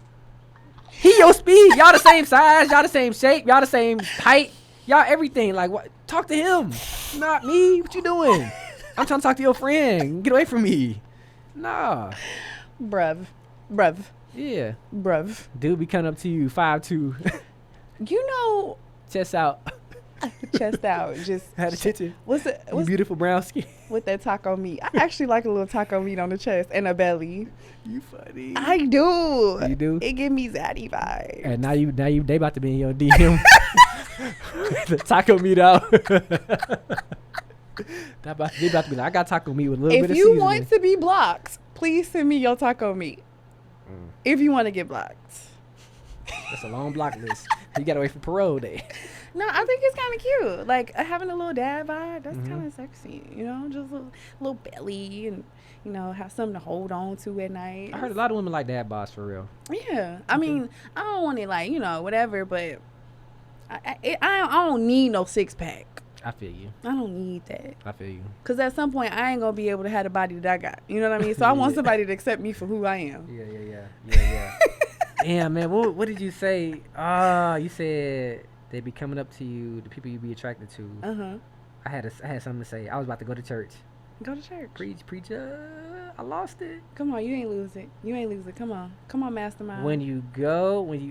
He your speed. Y'all the same size. Y'all the same shape. Y'all the same height. Y'all everything. Like, what? Talk to him, not me. What you doing? I'm trying to talk to your friend. Get away from me. Nah. Bruv. Yeah. Bruv. Dude be coming up to you 5'2". Chest out. Chest out. Just had a titty. What's beautiful brown skin. With that taco meat. I actually like a little taco meat on the chest and a belly. You funny. I do. You do? It give me zaddy vibes. And now they about to be in your DM. The taco meat out. They about to be like, I got taco meat with a little bit of seasoning. If you want to be blocked, please send me your taco meat. If you want to get blocked. That's a long block list. You gotta wait for parole day. No, I think it's kind of cute. Like, having a little dad vibe, that's kind of sexy. Just a little belly and, have something to hold on to at night. I heard a lot of women like dad boss for real. Yeah. I mean, I don't want it like, whatever, but I don't need no six pack. I feel you. I don't need that. I feel you. Because at some point, I ain't going to be able to have the body that I got. You know what I mean? So I want somebody to accept me for who I am. Yeah. Damn, man. What did you say? You said they be coming up to you, the people you be attracted to. I had something to say. I was about to go to church. Go to church. Preach. I lost it. Come on, you ain't lose it. Come on, mastermind. When you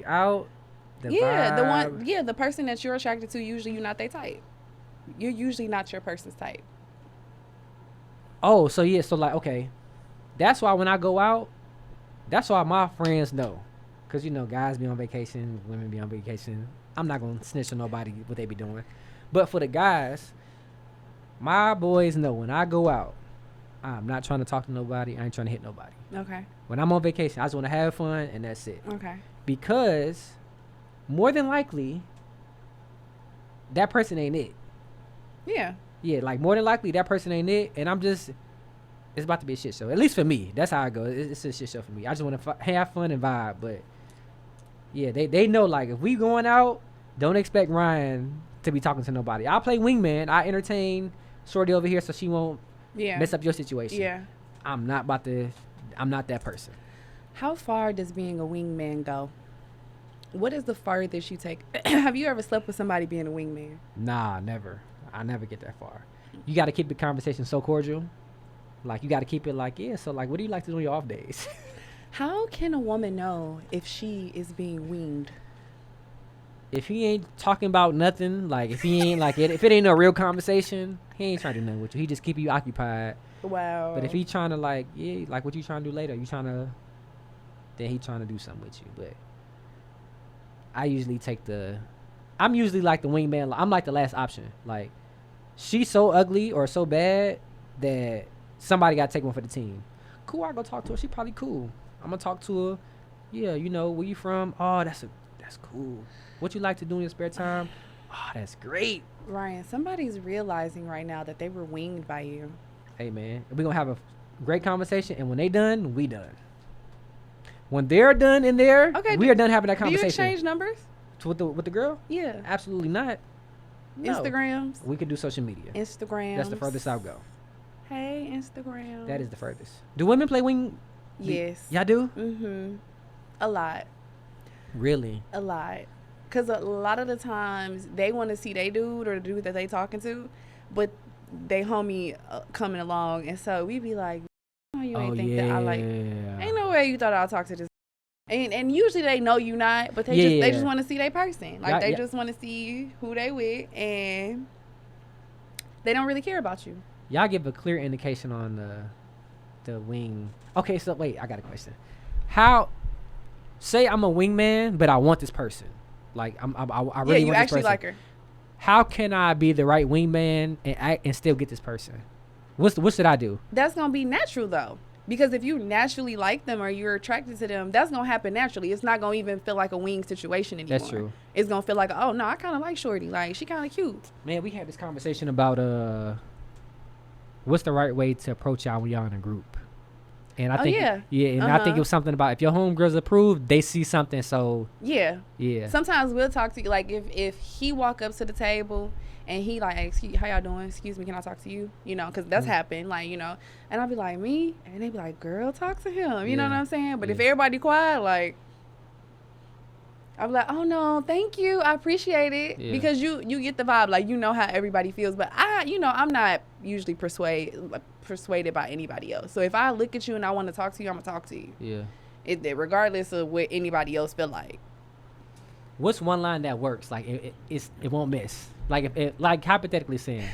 out, vibe. The person that you're attracted to, usually you're not their type. You're usually not your person's type. Oh, so like, okay. That's why when I go out, that's why my friends know. Because, guys be on vacation, women be on vacation. I'm not going to snitch on nobody what they be doing. But for the guys, my boys know when I go out, I'm not trying to talk to nobody. I ain't trying to hit nobody. Okay. When I'm on vacation, I just want to have fun, and that's it. Okay. Because more than likely, that person ain't it. Yeah. Yeah, like more than likely, that person ain't it, and it's about to be a shit show. At least for me. That's how I go. It's a shit show for me. I just want to have fun and vibe, but yeah, they know, like, if we going out, don't expect Ryan to be talking to nobody. I'll play wingman. I entertain Shorty over here so she won't mess up your situation. Yeah. I'm not that person. How far does being a wingman go? What is the farthest you take? Have you ever slept with somebody being a wingman? Nah, never. I never get that far. You got to keep the conversation so cordial. Like, you got to keep it like, yeah, so, like, what do you like to do on your off days? How can a woman know if she is being winged? If he ain't talking about nothing, like, if he ain't, like, if it ain't no real conversation, he ain't trying to do nothing with you. He just keep you occupied. Wow. But if he trying to, like, yeah, like, what you trying to do later? You trying to, then he trying to do something with you. But I usually I'm usually like the wingman. I'm like the last option. Like, she's so ugly or so bad that somebody got to take one for the team. Cool, I go talk to her. She probably cool. I'm going to talk to her. Yeah, you know, where you from? Oh, that's cool. What you like to do in your spare time? Oh, that's great. Ryan, somebody's realizing right now that they were winged by you. Hey, man, we're going to have a great conversation, and when they done, we done. When they're done in there, we are done having that conversation. Do you exchange numbers? With the girl? Yeah. Absolutely not. No. Instagrams? We could do social media. Instagrams. That's the furthest I'll go. Hey, Instagram. That is the furthest. Do women play wing? Yes. Y'all do? Mm-hmm. A lot. Really? A lot. Because a lot of the times they want to see they dude or the dude that they talking to, but they homie coming along. And so we be like, oh, you ain't think that I like, ain't no way you thought I'll talk to this. And usually they know you not, but they just want to see their person. Like, they just want to see who they with, and they don't really care about you. Y'all give a clear indication on the wing. Okay, so wait, I got a question. How, say I'm a wingman, but I want this person. Like, I really want this person. Yeah, you actually like her. How can I be the right wingman and still get this person? What should I do? That's gonna be natural though. Because if you naturally like them or you're attracted to them, that's going to happen naturally. It's not going to even feel like a wing situation anymore. That's true. It's going to feel like, oh, no, I kind of like Shorty. Like, she kind of cute. Man, we had this conversation about what's the right way to approach y'all when y'all in a group. And I think, I think it was something about if your homegirls approve, they see something, so. Yeah. Sometimes we'll talk to you. Like, if he walk up to the table and he like, excuse, how y'all doing? Excuse me, can I talk to you? You know, because that's happened, like, you know. And I'll be like, me? And they be like, girl, talk to him. You know what I'm saying? But if everybody quiet, like, I'll be like, oh, no, thank you. I appreciate it. Yeah. Because you get the vibe. Like, you know how everybody feels. But I'm not usually persuaded by anybody else. So if I look at you and I want to talk to you, I'm going to talk to you. Yeah. Regardless of what anybody else feel like. What's one line that works? Like, it won't miss. Like, like hypothetically saying,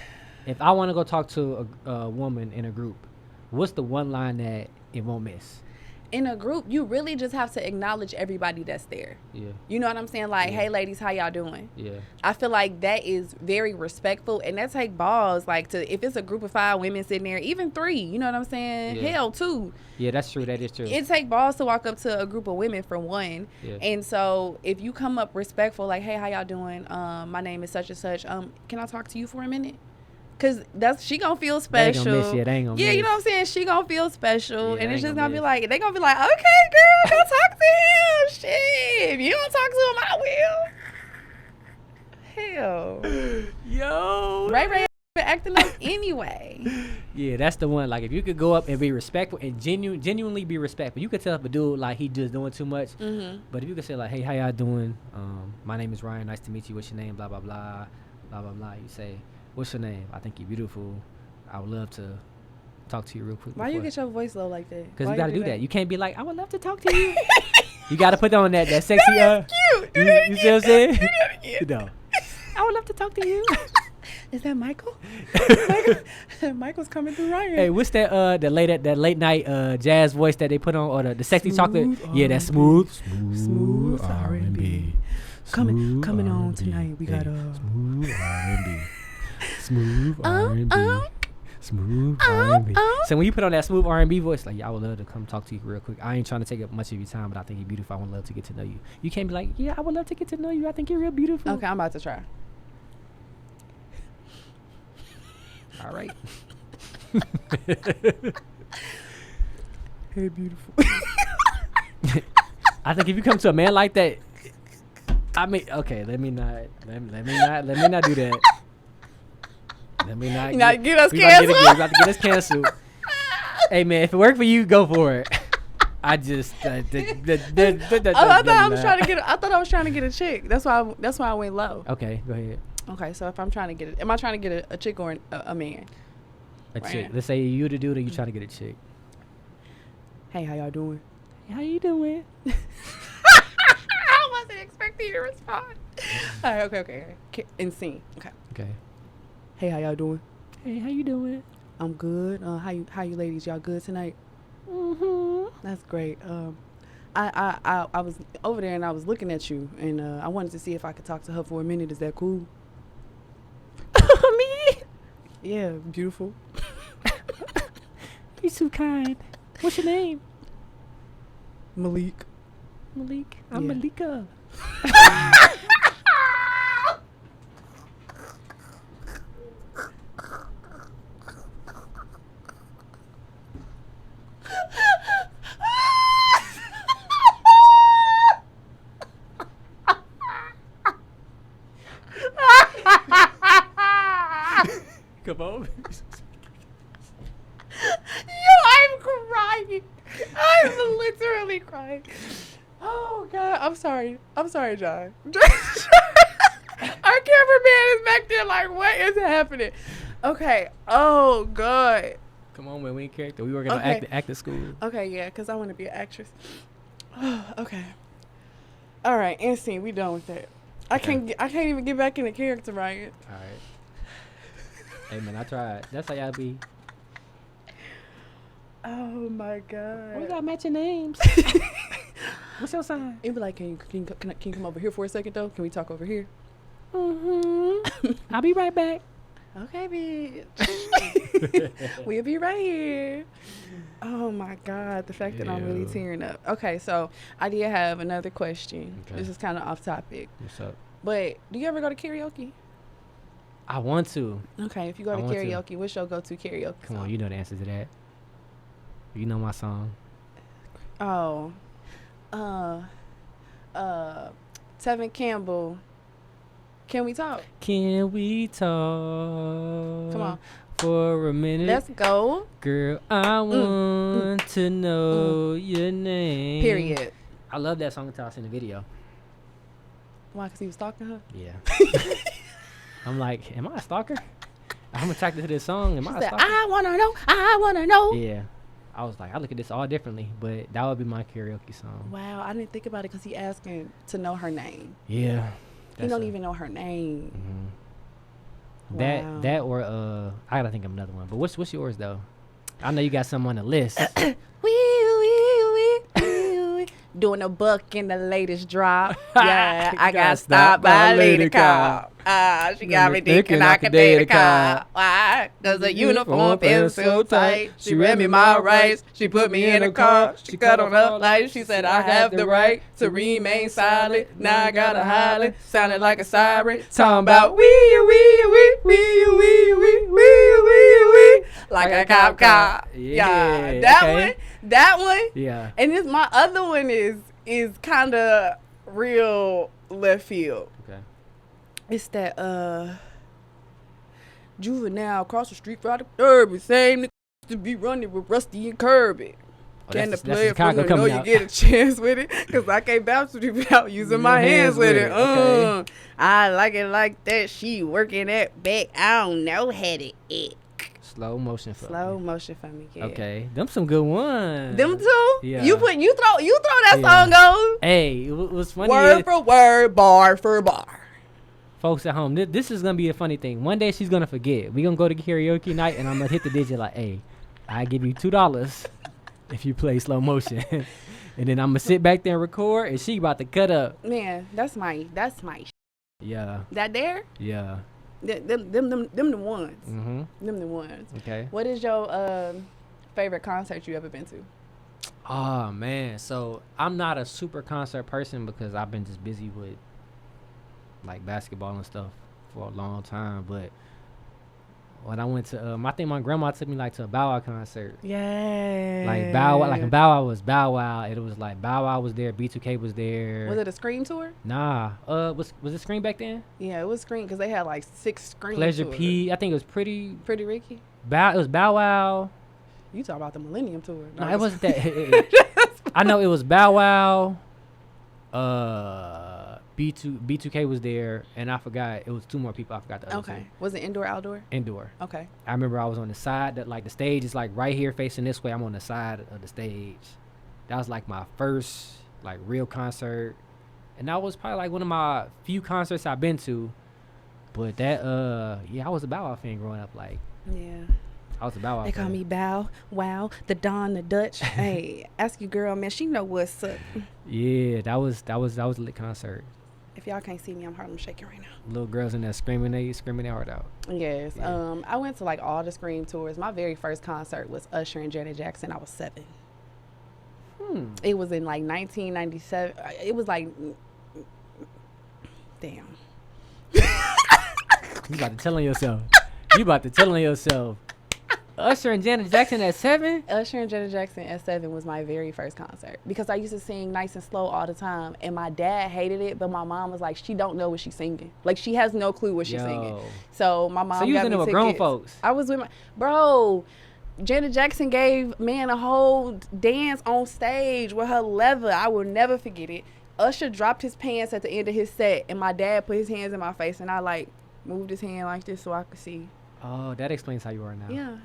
if I want to go talk to a woman in a group, what's the one line that it won't miss? In a group, you really just have to acknowledge everybody that's there. Yeah. You know what I'm saying? Like, hey, ladies, how y'all doing? Yeah. I feel like that is very respectful, and that take balls. Like, if it's a group of 5 women sitting there, even 3, you know what I'm saying? Yeah. Hell, 2. Yeah, that's true. That is true. It take balls to walk up to a group of women for one. Yeah. And so if you come up respectful, like, hey, how y'all doing? My name is such and such. Can I talk to you for a minute? Cause she gonna feel special. They ain't gonna miss. You know what I'm saying? She gonna feel special, and it's just gonna be like, they gonna be like, okay, girl, go talk to him. Shit, if you don't talk to him, I will. Hell, yo, Ray acting up anyway. Yeah, that's the one. Like, if you could go up and be respectful and genuinely be respectful, you could tell if a dude like he just doing too much. Mm-hmm. But if you could say like, hey, how y'all doing? My name is Ryan. Nice to meet you. What's your name? Blah blah blah, blah blah blah. You say, what's your name? I think you're beautiful. I would love to talk to you real quick. Why you get your voice low like that? Because you got to do that. You can't be like, I would love to talk to you. You got to put on that sexy. That's cute. You see what I'm saying? No. I would love to talk to you. Is that Michael? Michael's coming through Ryan. Hey, what's that late night jazz voice that they put on, or the sexy chocolate? Yeah, that's smooth R&B. Coming on tonight. We got smooth R&B. Smooth R&B. Smooth R&B. So when you put on that smooth R&B voice, like, I would love to come talk to you real quick. I ain't trying to take up much of your time, but I think you're beautiful. I would love to get to know you. You can't be like, yeah, I would love to get to know you. I think you're real beautiful. Okay, I'm about to try. All right. Hey, beautiful. I think if you come to a man like that, I mean, okay, let me not do that. Let me not get us canceled. About to get us canceled. Hey, man, if it worked for you, go for it. I just. I thought I was trying to get a chick. That's why I went low. Okay, go ahead. Okay, so if I'm trying to get it, am I trying to get a chick or a man? A chick. Let's say you the dude, or you trying to get a chick. Hey, how y'all doing? How you doing? I wasn't expecting you to respond. All right, okay. And sing. Okay. Hey, how y'all doing? Hey, how you doing? I'm good. How you ladies? Y'all good tonight? That's great. I was over there and I was looking at you and I wanted to see if I could talk to her for a minute. Is that cool? Me? Yeah, beautiful. You're so kind. What's your name? Malik. I'm Malika. Come on. I'm crying. I'm literally crying. Oh God, I'm sorry, John. Our cameraman is back there like, what is happening? Okay. Oh God. Come on, man. We ain't character. We were gonna act at school. Okay, yeah, because I want to be an actress. Okay. All right, and scene. We done with that. I can't even get back in the character, Ryan. All right. Hey man, I tried. That's how y'all be. Oh my God. We got matching names. What's your sign? It'd be like, can you come over here for a second though? Can we talk over here? I'll be right back. Okay, bitch. We'll be right here. Oh my God, the fact that I'm really tearing up. Okay, so I did have another question. Okay. This is kind of off topic. What's up? But do you ever go to karaoke? I want to. Okay, if you go to karaoke, what's your go-to karaoke Come song? on, you know the answer to that. You know my song. Oh. Tevin Campbell. Can we talk? Can we talk? Come on. For a minute. Let's go. Girl, I want to know your name. Period. I love that song until I seen the video. Why? Because he was stalking her? Yeah. I'm like, am I a stalker? I'm attracted to this song. Am I a stalker? I want to know. Yeah. I was like, I look at this all differently, but that would be my karaoke song. Wow, I didn't think about it because he asking to know her name. Yeah. He don't even know her name. Mm-hmm. Wow. That or I gotta think of another one. But what's yours though? I know you got some on the list. Doing a buck in the latest drop. Yeah, I got stopped by a lady cop. She got me thinking I could date a cop. Why? Cause the uniform feels so tight. She read me my rights. She put me in a car. She cut on up lights. She said I have the right to remain silent. Now I gotta holler. Sounded like a siren. Talking about wee. Like a cop. Yeah. That one. Yeah. And this my other one is kind of real left field. Okay. It's that juvenile across the street from the Kirby. Same niggas to be running with Rusty and Kirby. Can the player from the know you get a chance with it? Because I can't bounce with you without using my hands with it. Okay. I like it like that. She working that back. I don't know how to act. Slow motion for me, yeah. Okay, them some good ones. Them two? Yeah. You throw that song on. Hey, it was funny. Word for word, bar for bar. Folks at home, this is gonna be a funny thing. One day she's gonna forget. We gonna go to karaoke night, and I'm gonna hit the digit like, hey, I give you $2 if you play slow motion, and then I'm gonna sit back there and record, and she about to cut up. Man, that's my. Yeah. That there? Yeah. Them the ones. Mm-hmm. Them the ones. Okay. What is your favorite concert you ever been to? Oh man, so I'm not a super concert person because I've been just busy with like basketball and stuff for a long time. But when I went to, I think my grandma took me like to a Bow Wow concert. Yeah. Like Bow Wow, like in Bow Wow was Bow Wow. It was like Bow Wow was there, B2K was there. Was it a Scream tour? Nah. Was it Scream back then? Yeah, it was Scream because they had like 6 Scream Pleasure tours. P. I think it was Pretty Ricky. It was Bow Wow. You talk about the Millennium Tour. No, it wasn't that. I know it was Bow Wow. B2K was there, and I forgot it was 2 more people. I forgot the other 2. Was it indoor, outdoor? Indoor. Okay. I remember I was on the side that like the stage is like right here facing this way. I'm on the side of the stage. That was like my first like real concert, and that was probably like one of my few concerts I've been to. But that I was a Bow Wow fan growing up. Like I was a Bow Wow. They call me Bow Wow, the Don, the Dutch. Hey, ask your girl, man. She know what's up. Yeah, that was a lit concert. If y'all can't see me, I'm Harlem shaking right now. Little girls in there screaming their heart out. Yes. Yeah. I went to like all the Scream tours. My very first concert was Usher and Janet Jackson. I was 7. It was in like 1997. It was like, damn. You about to tell on yourself. Usher and Janet Jackson at 7? Usher and Janet Jackson at 7 was my very first concert because I used to sing nice and slow all the time, and my dad hated it, but my mom was like, she don't know what she's singing. Like, she has no clue what she's singing. So my mom got me tickets. So you was in with grown folks? I was with my... Bro, Janet Jackson gave man a whole dance on stage with her leather. I will never forget it. Usher dropped his pants at the end of his set, and my dad put his hands in my face, and I like moved his hand like this so I could see. Oh, that explains how you are now. Yeah.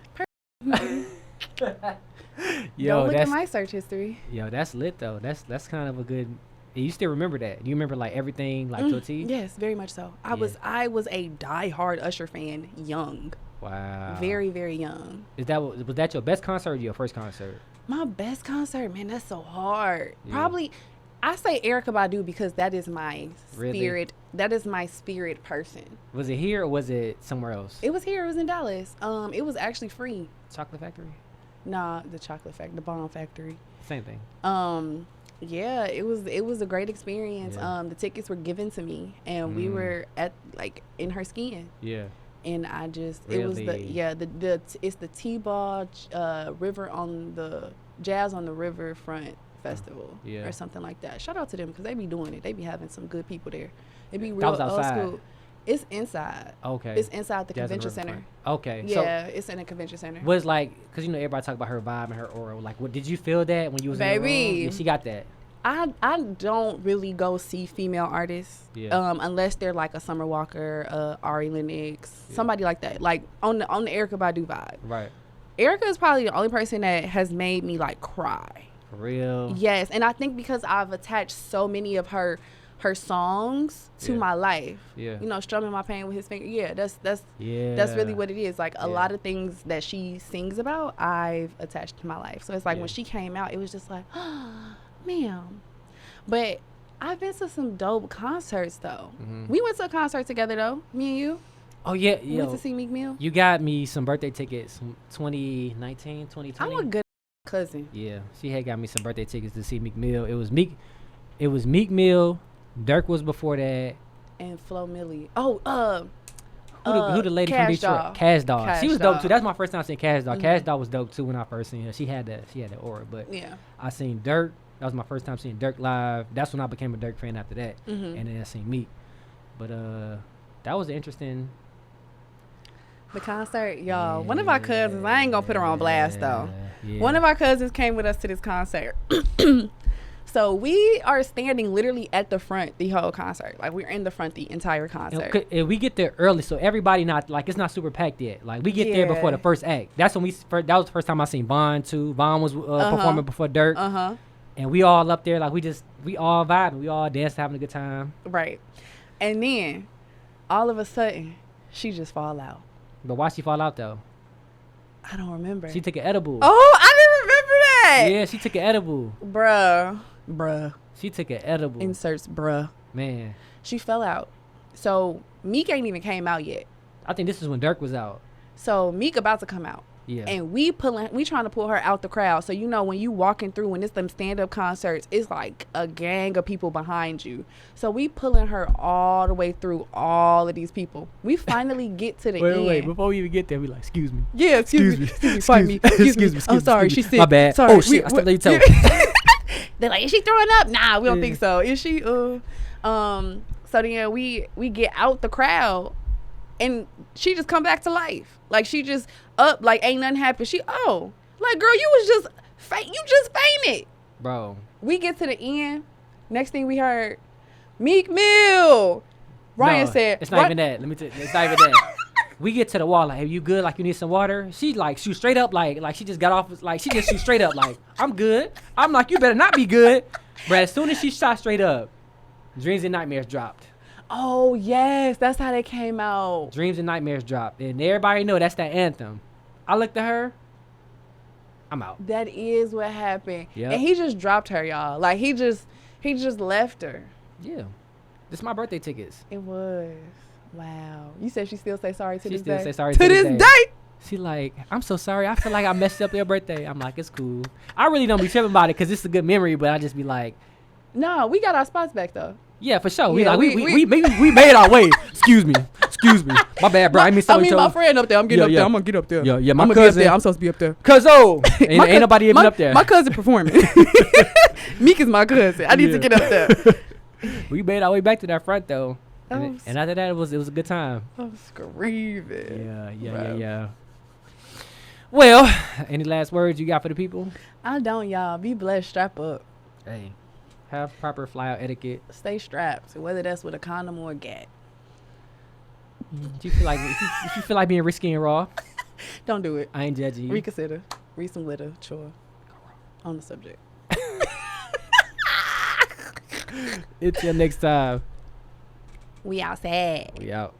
Yo, don't look at my search history. Yo, that's lit though. That's kind of a good. You still remember that? You remember like everything like to a T? Yes, very much so. I was a diehard Usher fan, young. Wow. Very, very young. Was that your best concert or your first concert? My best concert, man. That's so hard. Yeah. Probably. I say Erykah Badu because that is my spirit. Really? That is my spirit person. Was it here or was it somewhere else? It was here. It was in Dallas. It was actually free. Chocolate Factory? Nah, the Chocolate Factory, the Bomb Factory. Same thing. Yeah, it was a great experience. Yeah. The tickets were given to me, and we were at like in her skin. Yeah. And I just really? It was it's the T-Ball River on the Jazz on the Riverfront Festival or something like that. Shout out to them because they be doing it. They be having some good people there. It be real old school. It's inside. Okay. It's inside the convention center. Okay. Yeah, so it's in the convention center. Was like, because you know everybody talk about her vibe and her aura. Like, what did you feel that when you was in the room? Yeah, she got that. I don't really go see female artists unless they're like a Summer Walker, Ari Lennox, somebody like that. Like on the Erykah Badu vibe. Right. Erykah is probably the only person that has made me like cry. For real? Yes, and I think because I've attached so many of her songs to my life. Yeah. You know, strumming my pain with his finger. Yeah, that's really what it is. Like a lot of things that she sings about, I've attached to my life. So it's like when she came out, it was just like, oh, ma'am. But I've been to some dope concerts though. Mm-hmm. We went to a concert together though, me and you. Oh yeah, we went to see Meek Mill. You got me some birthday tickets, 2019, 2020. I'm a good cousin. Yeah, she had got me some birthday tickets to see Meek Mill. It was Meek Mill. Dirk was before that. And Flo Milli. Oh, who the lady from Detroit? Cash Doll. She was dope too. That's my first time seeing Cash Doll. Mm-hmm. Cash Doll was dope too when I first seen her. She had that aura. But I seen Dirk. That was my first time seeing Dirk live. That's when I became a Dirk fan after that. Mm-hmm. And then I seen Meek. But that was interesting. The concert, y'all. One of our cousins, I ain't gonna put her on blast though. Yeah. One of our cousins came with us to this concert. So we are standing literally at the front the whole concert. Like we're in the front the entire concert. And we get there early, so everybody not like it's not super packed yet. Like we get there before the first act. That's when that was the first time I seen Vaughn too. Vaughn was performing before Dirk. And we all up there like we all vibing, we all dancing, having a good time. Right. And then all of a sudden she just fall out. But why she fall out though? I don't remember. She took an edible. Oh, I didn't remember that. Yeah, she took an edible. Bruh. She took an edible. Inserts bruh. Man. She fell out. So Meek ain't even came out yet. I think this is when Dirk was out. So Meek about to come out. Yeah. And we trying to pull her out the crowd. So you know when you walking through when it's them stand-up concerts, it's like a gang of people behind you. So we pulling her all the way through all of these people. We finally get to the end. Wait, before we even get there, we like, excuse me. Yeah, excuse me. Fight me. Excuse me. I'm sorry, she's sick. My bad. Sorry. Oh shit, I stepped on your toe. They're like, is she throwing up? Nah, we don't think so. Is she? So then we get out the crowd, and she just come back to life. Like she just up, like ain't nothing happened. Like girl, you just fainted. Bro. We get to the end. Next thing we heard, Meek Mill. Ryan said, it's not even that. Let me tell you, it's not even that. We get to the wall, like, are you good? Like, you need some water? She, like, shoot straight up, like she just got off, like, she just shoot straight up, like, I'm good. I'm like, you better not be good. But as soon as she shot straight up, Dreams and Nightmares dropped. Oh, yes. That's how they came out. Dreams and Nightmares dropped. And everybody know that's that anthem. I looked at her. I'm out. That is what happened. Yep. And he just dropped her, y'all. Like, he just left her. Yeah. This is my birthday tickets. It was. Wow. You said she still say sorry to this day? She still say sorry to this day? She like, I'm so sorry. I feel like I messed up your birthday. I'm like, it's cool. I really don't be tripping about it because it's a good memory, but I just be like. No, we got our spots back, though. Yeah, for sure. Yeah, we made our way. Excuse me. My bad, bro. My friend up there. I'm getting up there. I'm going to get up there. Yeah, my I'm cousin. I'm supposed to be up there. Cuzzo. Ain't nobody even up there. My cousin performing. Meek is my cousin. I need to get up there. We made our way back to that front, though. And Oh, after that, it was a good time. I'm screaming. Yeah. Well, any last words you got for the people? I don't, y'all. Be blessed. Strap up. Hey, have proper fly out etiquette. Stay strapped, whether that's with a condom or a gat. Do you feel like if you feel like being risky and raw? Don't do it. I ain't judging you. Reconsider. Read some literature on the subject. Until next time. We outside. We out.